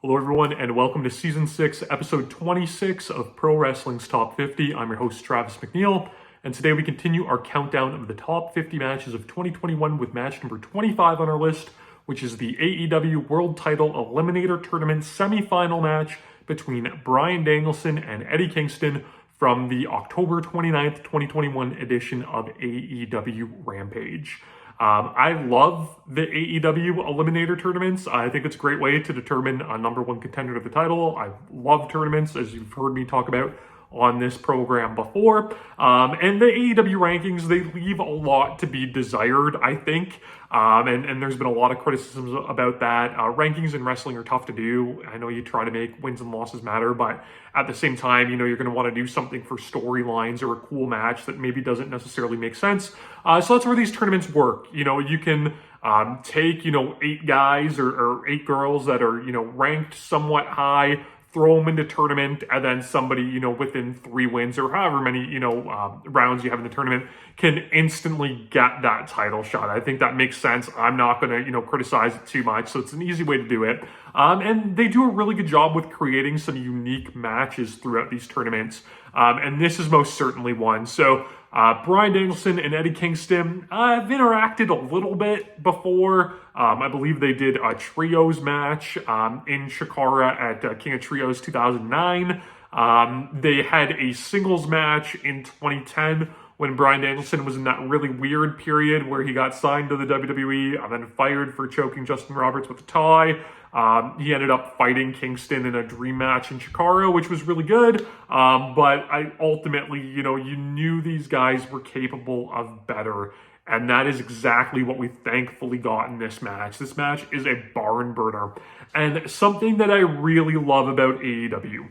Hello everyone and welcome to Season 6, Episode 26 of Pro Wrestling's Top 50. I'm your host Travis McNeil, and today we continue our countdown of the top 50 matches of 2021 with match number 25 on our list, which is the AEW World Title Eliminator Tournament semi-final match between Bryan Danielson and Eddie Kingston from the October 29th, 2021 edition of AEW Rampage. I love the AEW Eliminator tournaments. I think it's a great way to determine a number one contender to the title. I love tournaments, as you've heard me talk about on this program before. And the AEW rankings, they leave a lot to be desired, I think. And there's been a lot of criticisms about that. Rankings in wrestling are tough to do. I know you try to make wins and losses matter, but at the same time, you're going to want to do something for storylines or a cool match that maybe doesn't necessarily make sense. So that's where these tournaments work. You can take, 8 guys or 8 girls that are, ranked somewhat high, throw them into tournament, and then somebody, within 3 wins or however many, rounds you have in the tournament can instantly get that title shot. I think that makes sense. I'm not going to, criticize it too much. So it's an easy way to do it. And they do a really good job with creating some unique matches throughout these tournaments. And this is most certainly one. So Bryan Danielson and Eddie Kingston have interacted a little bit before. I believe they did a trios match in Chikara at King of Trios 2009. They had a singles match in 2010 when Bryan Danielson was in that really weird period where he got signed to the WWE and then fired for choking Justin Roberts with a tie. He ended up fighting Kingston in a dream match in Chikara, which was really good. But I ultimately, you knew these guys were capable of better. And that is exactly what we thankfully got in this match. This match is a barn burner. And something that I really love about AEW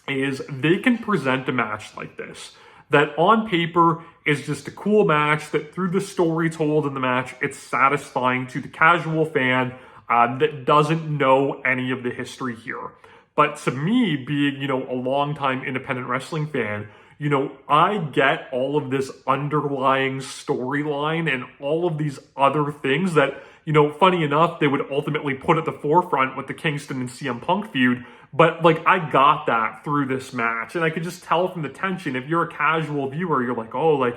is they can present a match like this that on paper is just a cool match, that through the story told in the match, it's satisfying to the casual fan that doesn't know any of the history here. But to me, being, a longtime independent wrestling fan, I get all of this underlying storyline and all of these other things that, funny enough, they would ultimately put at the forefront with the Kingston and CM Punk feud. But, I got that through this match. And I could just tell from the tension, if you're a casual viewer, you're like, oh,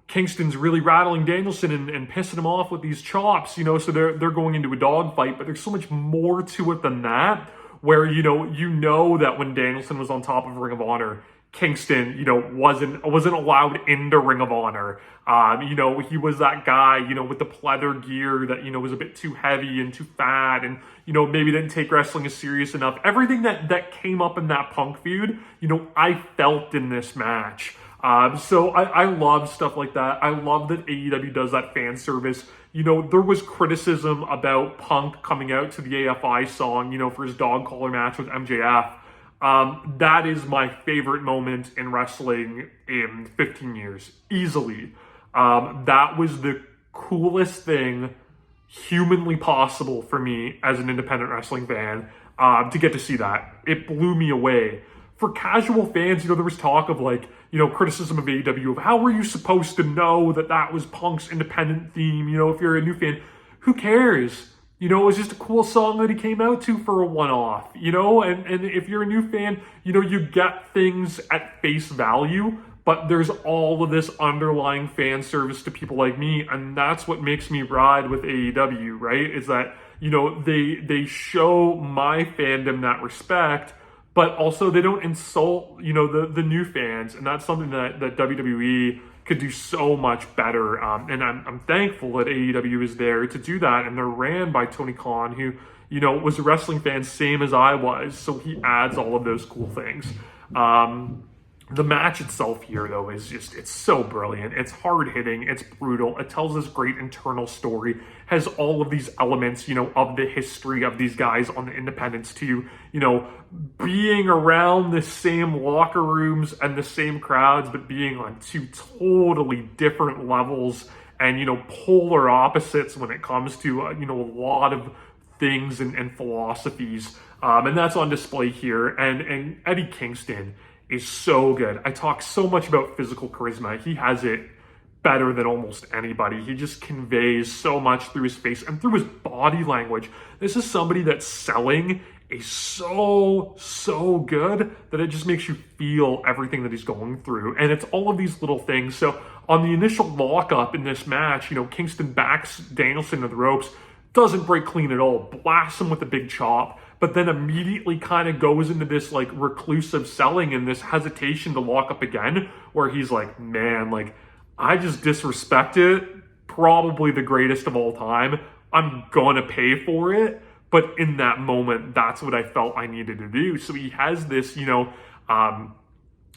Kingston's really rattling Danielson and pissing him off with these chops, so they're going into a dogfight. But there's so much more to it than that, where, that when Danielson was on top of Ring of Honor, Kingston, wasn't allowed into Ring of Honor. He was that guy, with the pleather gear that, was a bit too heavy and too fat and, maybe didn't take wrestling as serious enough. Everything that came up in that Punk feud, I felt in this match. So I love stuff like that. I love that AEW does that fan service. There was criticism about Punk coming out to the AFI song, for his dog collar match with MJF. That is my favorite moment in wrestling in 15 years, easily. That was the coolest thing humanly possible for me as an independent wrestling fan, to get to see that. It blew me away. For casual fans, there was talk of criticism of AEW of how were you supposed to know that was Punk's independent theme? If you're a new fan, who cares? It was just a cool song that he came out to for a one-off, and if you're a new fan, you get things at face value, but there's all of this underlying fan service to people like me, and that's what makes me ride with AEW, right? Is that, they show my fandom that respect, but also they don't insult, the new fans, and that's something that WWE could do so much better, and I'm thankful that AEW is there to do that, and they're ran by Tony Khan, who, was a wrestling fan same as I was, so he adds all of those cool things. The match itself here, though, is just, it's so brilliant. It's hard-hitting, it's brutal, it tells this great internal story, has all of these elements, of the history of these guys on the independents to, being around the same locker rooms and the same crowds, but being on 2 totally different levels and, polar opposites when it comes to, a lot of things and philosophies. And that's on display here. And Eddie Kingston is so good. I talk so much about physical charisma. He has it better than almost anybody. He just conveys so much through his face and through his body language. This is somebody that's selling is so good that it just makes you feel everything that he's going through. And it's all of these little things. So on the initial lockup in this match, Kingston backs Danielson to the ropes, doesn't break clean at all, blasts him with a big chop, but then immediately kind of goes into this like reclusive selling and this hesitation to lock up again, where he's like, man, like, I just disrespected probably the greatest of all time. I'm gonna pay for it. But in that moment, that's what I felt I needed to do. So he has this,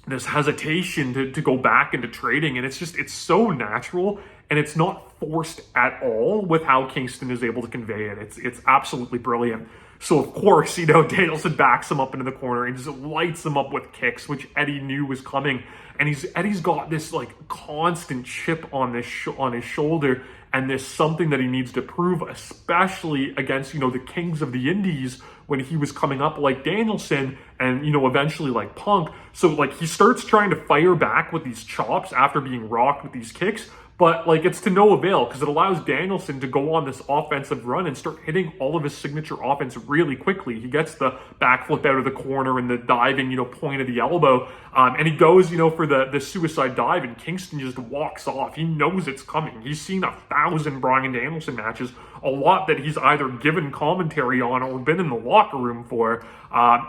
this hesitation to go back into trading. And it's so natural and it's not forced at all with how Kingston is able to convey it. It's absolutely brilliant. So of course, Danielson backs him up into the corner and just lights him up with kicks, which Eddie knew was coming. And Eddie's got this like constant chip on his shoulder, and there's something that he needs to prove, especially against, the kings of the indies when he was coming up like Danielson and, eventually like Punk. So like he starts trying to fire back with these chops after being rocked with these kicks. But like it's to no avail because it allows Danielson to go on this offensive run and start hitting all of his signature offense really quickly. He gets the backflip out of the corner and the diving, point of the elbow. And he goes, for the suicide dive, and Kingston just walks off. He knows it's coming. He's seen 1,000 Bryan Danielson matches, a lot that he's either given commentary on or been in the locker room for.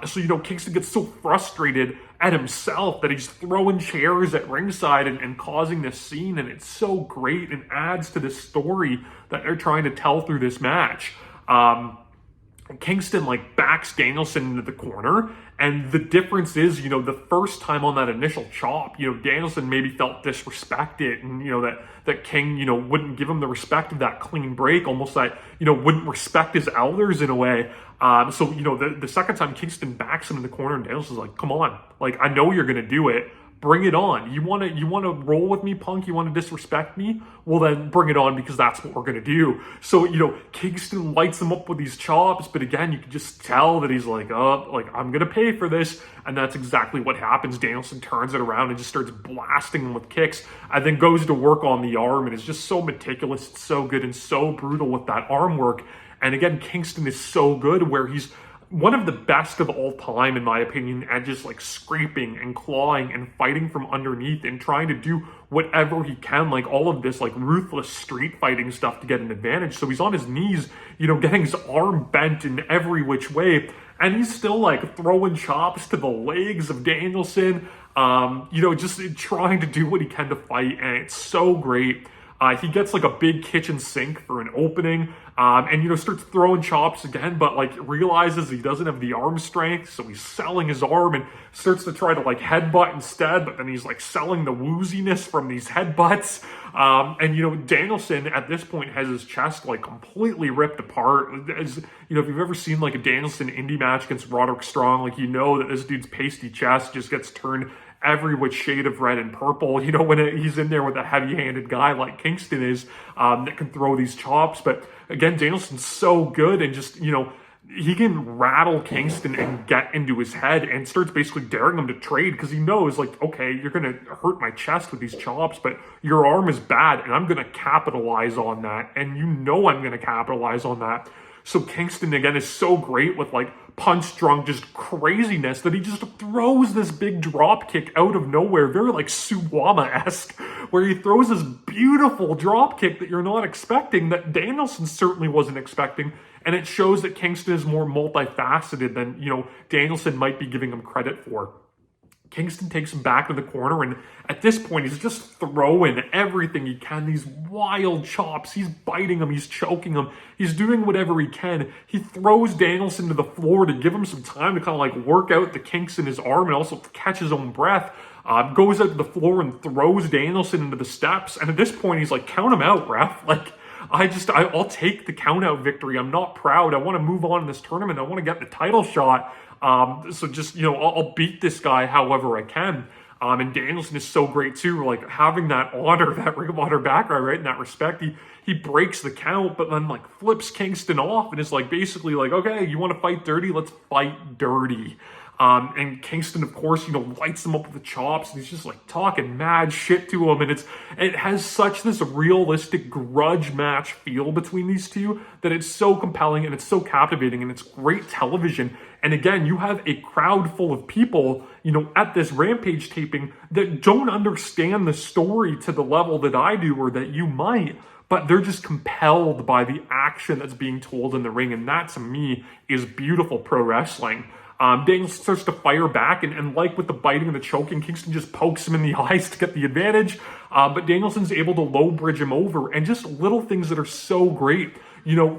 So Kingston gets so frustrated at himself that he's throwing chairs at ringside and causing this scene, and it's so great and adds to the story that they're trying to tell through this match. Kingston like backs Danielson into the corner, and the difference is, the first time on that initial chop, Danielson maybe felt disrespected, and that King, wouldn't give him the respect of that clean break, almost that, wouldn't respect his elders in a way. So the second time Kingston backs him in the corner, and Danielson's like, come on, like, I know you're gonna do it. Bring it on. You want to roll with me, Punk? You want to disrespect me? Well, then bring it on, because that's what we're going to do. So, Kingston lights him up with these chops, but again, you can just tell that he's like, oh, like, I'm going to pay for this. And that's exactly what happens. Danielson turns it around and just starts blasting him with kicks, and then goes to work on the arm, and is just so meticulous, it's so good, and so brutal with that arm work. And again, Kingston is so good where he's one of the best of all time, in my opinion, at just like scraping and clawing and fighting from underneath and trying to do whatever he can, like all of this like ruthless street fighting stuff to get an advantage. So he's on his knees, getting his arm bent in every which way, and he's still like throwing chops to the legs of Danielson, just trying to do what he can to fight, and it's so great. He gets like a big kitchen sink for an opening, and starts throwing chops again, but like realizes he doesn't have the arm strength, so he's selling his arm and starts to try to like headbutt instead, but then he's like selling the wooziness from these headbutts. And Danielson at this point has his chest like completely ripped apart. As if you've ever seen like a Danielson indie match against Roderick Strong, like that this dude's pasty chest just gets turned every which shade of red and purple, when he's in there with a heavy-handed guy like Kingston is, that can throw these chops. But again, Danielson's so good, and just, he can rattle Kingston and get into his head and starts basically daring him to trade, because he knows, like, okay, you're going to hurt my chest with these chops, but your arm is bad, and I'm going to capitalize on that, and I'm going to capitalize on that. So Kingston, again, is so great with, like, punch-drunk just craziness that he just throws this big drop kick out of nowhere, very, like, Suwama-esque, where he throws this beautiful drop kick that you're not expecting, that Danielson certainly wasn't expecting, and it shows that Kingston is more multifaceted than, Danielson might be giving him credit for. Kingston takes him back to the corner, and at this point, he's just throwing everything he can, these wild chops. He's biting him, he's choking him, he's doing whatever he can. He throws Danielson to the floor to give him some time to kind of like work out the kinks in his arm and also catch his own breath. Goes out to the floor and throws Danielson into the steps, and at this point, he's like, count him out, ref. Like, I'll take the count out victory. I'm not proud. I want to move on in this tournament. I want to get the title shot. So just, I'll beat this guy however I can. And Danielson is so great too, like having that honor, that Ring of Honor background, right? In that respect, he breaks the count, but then like flips Kingston off and is like basically like, okay, you want to fight dirty? Let's fight dirty. And Kingston, of course, lights him up with the chops, and he's just like talking mad shit to him. And it has such this realistic grudge match feel between these two that it's so compelling and it's so captivating and it's great television. And again, you have a crowd full of people, at this Rampage taping that don't understand the story to the level that I do or that you might, but they're just compelled by the action that's being told in the ring. And that, to me, is beautiful pro wrestling. Danielson starts to fire back, and like with the biting and the choking, Kingston just pokes him in the eyes to get the advantage. But Danielson's able to low bridge him over, and just little things that are so great.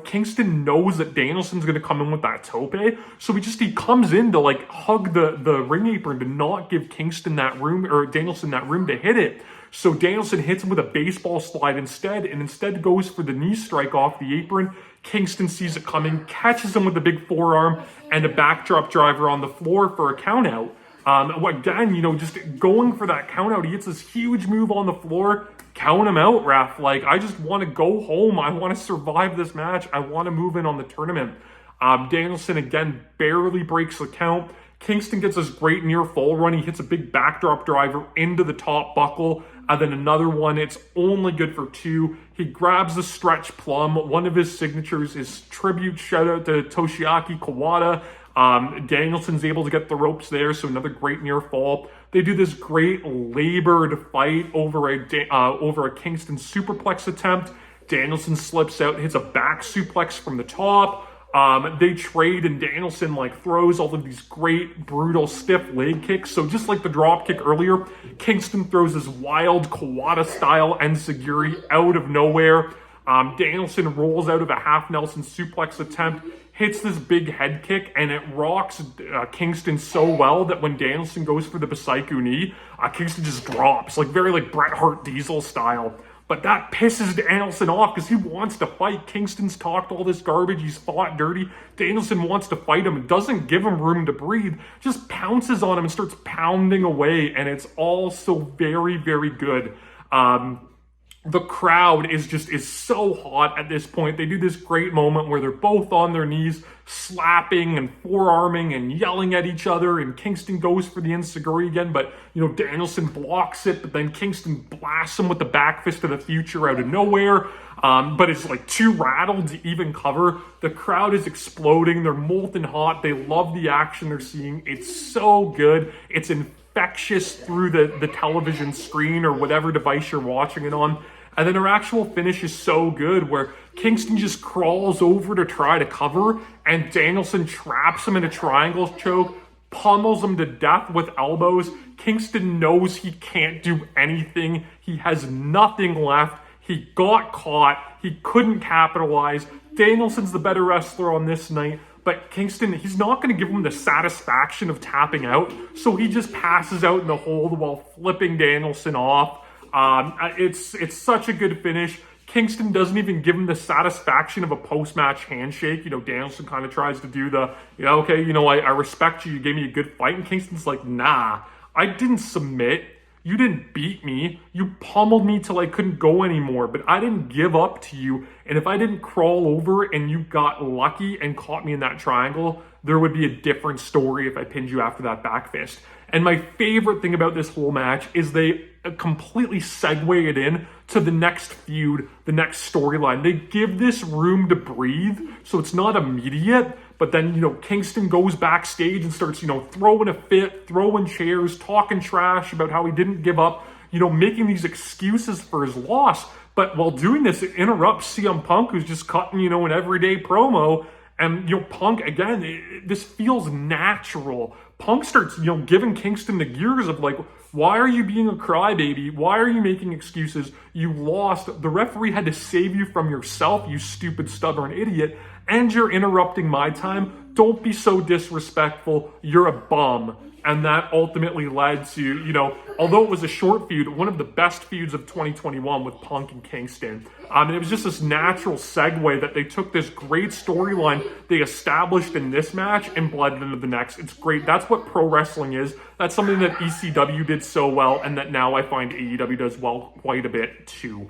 Kingston knows that Danielson's going to come in with that tope, so he comes in to like hug the ring apron to not give Kingston that room, or Danielson that room to hit it. So Danielson hits him with a baseball slide instead, and instead goes for the knee strike off the apron. Kingston sees it coming, catches him with a big forearm and a backdrop driver on the floor for a count out. Again, just going for that count out, he hits this huge move on the floor. Count him out, ref. Like, I just want to go home. I want to survive this match. I want to move in on the tournament. Danielson, again, barely breaks the count. Kingston gets this great near fall run. He hits a big backdrop driver into the top buckle. And then another one, it's only good for two. He grabs the stretch plum. One of his signatures is tribute shout out to Toshiaki Kawada. Danielson's able to get the ropes there, so another great near fall. They do this great labored fight over a Kingston superplex attempt. Danielson slips out, hits a back suplex from the top. They trade, and Danielson throws all of these great, brutal, stiff leg kicks. So just like the drop kick earlier, Kingston throws this wild Kawada-style enziguri out of nowhere. Danielson rolls out of a half Nelson suplex attempt, hits this big head kick, and it rocks Kingston so well that when Danielson goes for the Psycho knee, Kingston just drops, very Bret Hart Diesel style. But that pisses Danielson off because he wants to fight. Kingston's talked all this garbage. He's fought dirty. Danielson wants to fight him. Doesn't give him room to breathe. Just pounces on him and starts pounding away. And it's all so very, very good. The crowd is so hot at this point. They do this great moment where they're both on their knees, slapping and forearming and yelling at each other, and Kingston goes for the enziguri again, but Danielson blocks it, but then Kingston blasts him with the back fist of the future out of nowhere. But it's too rattled to even cover. The crowd is exploding. They're molten hot. They love the action they're seeing. It's so good. It's infectious through the television screen or whatever device you're watching it on. And then her actual finish is so good where Kingston just crawls over to try to cover, and Danielson traps him in a triangle choke, pummels him to death with elbows. Kingston knows he can't do anything. He has nothing left. He got caught. He couldn't capitalize. Danielson's the better wrestler on this night, but Kingston, he's not going to give him the satisfaction of tapping out, so he just passes out in the hold while flipping Danielson off. It's such a good finish. Kingston doesn't even give him the satisfaction of a post-match handshake. Danielson kind of tries to do the, I respect you. You gave me a good fight. And Kingston's like, nah, I didn't submit. You didn't beat me. You pummeled me till I couldn't go anymore, but I didn't give up to you. And if I didn't crawl over and you got lucky and caught me in that triangle, there would be a different story if I pinned you after that back fist. And my favorite thing about this whole match is they completely segue it in to the next feud, the next storyline. They give this room to breathe, so it's not immediate. But then, Kingston goes backstage and starts, throwing a fit, throwing chairs, talking trash about how he didn't give up, making these excuses for his loss. But while doing this, it interrupts CM Punk, who's just cutting, an everyday promo. And, Punk, again, this feels natural. Punk starts, giving Kingston the gears of why are you being a crybaby? Why are you making excuses? You lost. The referee had to save you from yourself, you stupid, stubborn idiot. And you're interrupting my time. Don't be so disrespectful. You're a bum. And that ultimately led to, although it was a short feud, one of the best feuds of 2021 with Punk and Kingston. And it was just this natural segue that they took this great storyline they established in this match and bled into the next. It's great. That's what pro wrestling is. That's something that ECW did so well and that now I find AEW does well quite a bit too.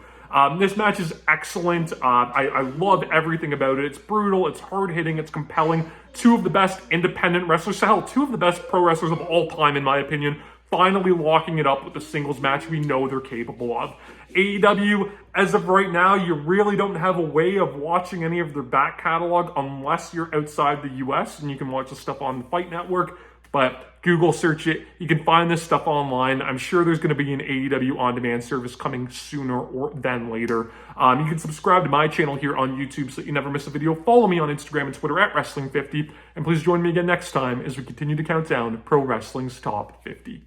This match is excellent. I love everything about it. It's brutal, it's hard-hitting, it's compelling. Two of the best independent wrestlers, hell, two of the best pro wrestlers of all time, in my opinion, finally locking it up with the singles match we know they're capable of. AEW, as of right now, you really don't have a way of watching any of their back catalog unless you're outside the US, and you can watch the stuff on the Fight Network, but Google search it. You can find this stuff online. I'm sure there's going to be an AEW on-demand service coming sooner than later. You can subscribe to my channel here on YouTube so that you never miss a video. Follow me on Instagram and Twitter at Wrestling50, and please join me again next time as we continue to count down Pro Wrestling's Top 50.